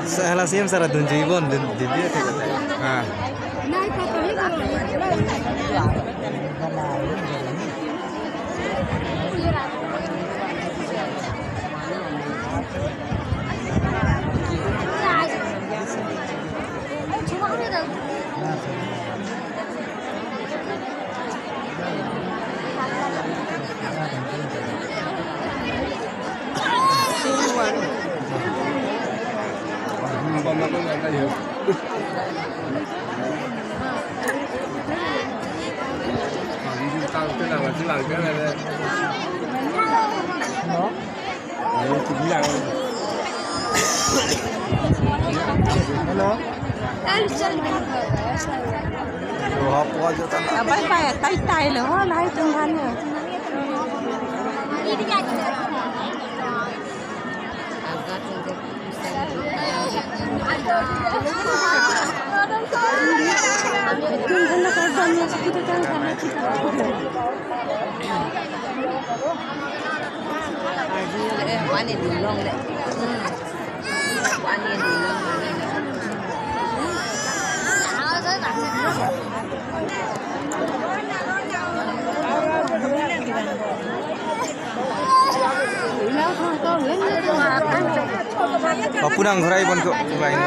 Salah siam salah tunjuk ibon di dia kata. Ah. tay tay nữa lấy trong thanh rồi quá này đủ long đấy quá này đủ long Punang gerai pun kok lain.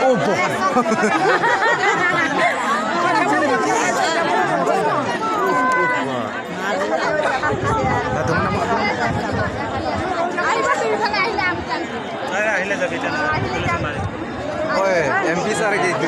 Oh, Oi, MP sar gitu.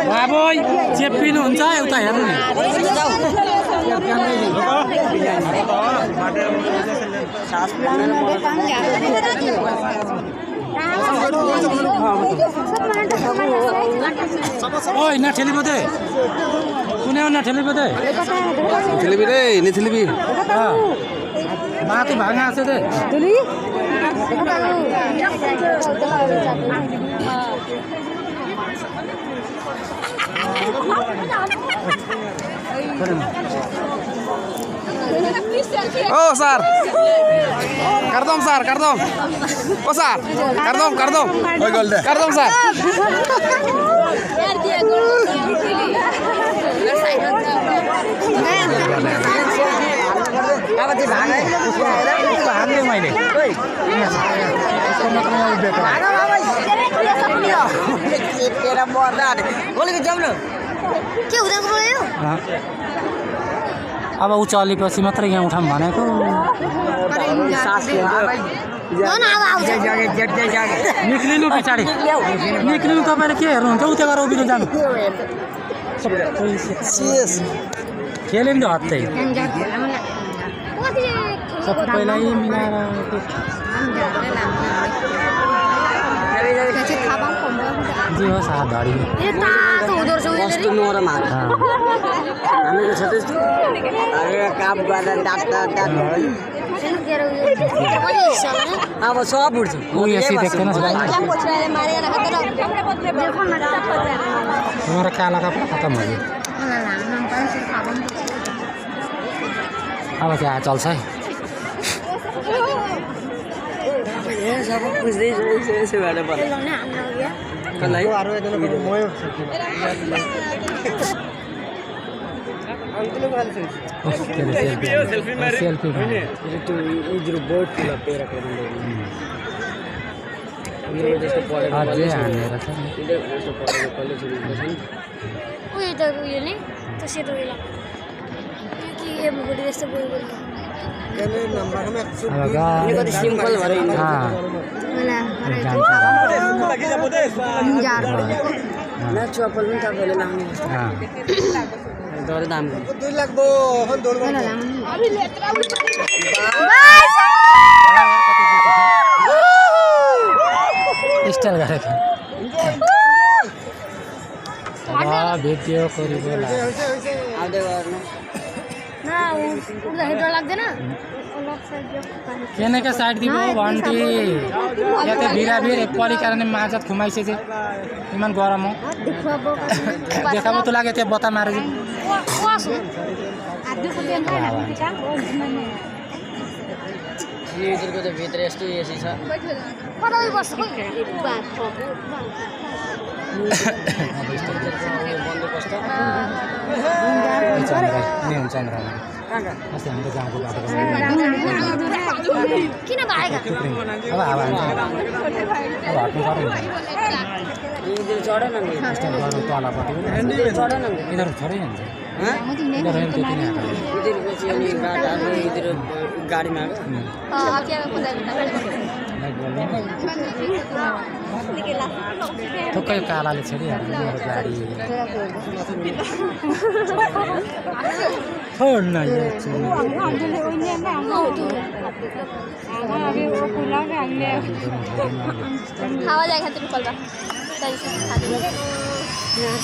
Baboy, siapin unta euta heru ni. Oi, na theli bode. Kune na theli bode. Theli bi deh, ini theli bi. Ha. Ma tu banga ase de. Tuli? Oh, Sar. Kardom, Sar, kardom. Oh, Sar. Kardom, kardom. Oh, gol deh. Kardom, Sar. Apa sih bang? Bang ni mai ni. Teरा borda ni. Boleh ke jam ni? के हुँदैन गयो अब उचालेपछि मात्रै यहाँ उठाम भनेको निक्लिनु पछाडि निक्लिनु तपाईँले के हेर्नुहुन्छ उता गएर उभिनु जानु खेल्यो नि त हत्तै सबैलाई मिलाएर जी हो साथ धरी कस्तो नरमा हामीको छ त्यस्तो काम गर्दा डाक्टर तेरो पनि हिस्सा हो नि अब सब उड्छ ऊ यसै देख्दैन क्या पोछराले मारेर खतरा देखो न हमारा काला कपड़ा खत्म हो गया अब क्या चल्छ है सब पुछ्दै यसो भएर पर्छ कसलाई सेल्फी अझै हानेर छ नि उयो त उयो नि त्यो सेतो उयो कि एम गुडी जस्तो उयो कति सिम्पल भएर ना चप्पल पनि तपाईँले लाउने दर दामको 2 लाख बो हन दोल स्टाइल गरेको भेटियो कोरिको आउँदै गर्नु ना उड्दाखेरि डर लाग्दैन केनेका साइड দিব भन्टी याते भिरा भिर परि कारण माजत खुमाइसे जे इमान गरम हो देखाबो त लागे त्यो बता मारे यिनीहरूको त भित्र यस्तो एसी छ कतै बस्छ बन्दोबस्त चन्द्र अस्ति हाम्रो गाउँको बाटो किन भागेका अब हावा हान्छ अब हट्नु पर्यो यिनीहरू चढ न तलपट्टि चढ न यिनीहरू छोडै हुन्छ यिनीहरू त्यति नै यिनीहरूको चाहिँ अनि बाटाहरू यिनीहरू गाडीमा थुक्कै कालाले छेडिहाल्छ मेरो गाडी छोड्न हावा जाए खातिर कलबा यहाँ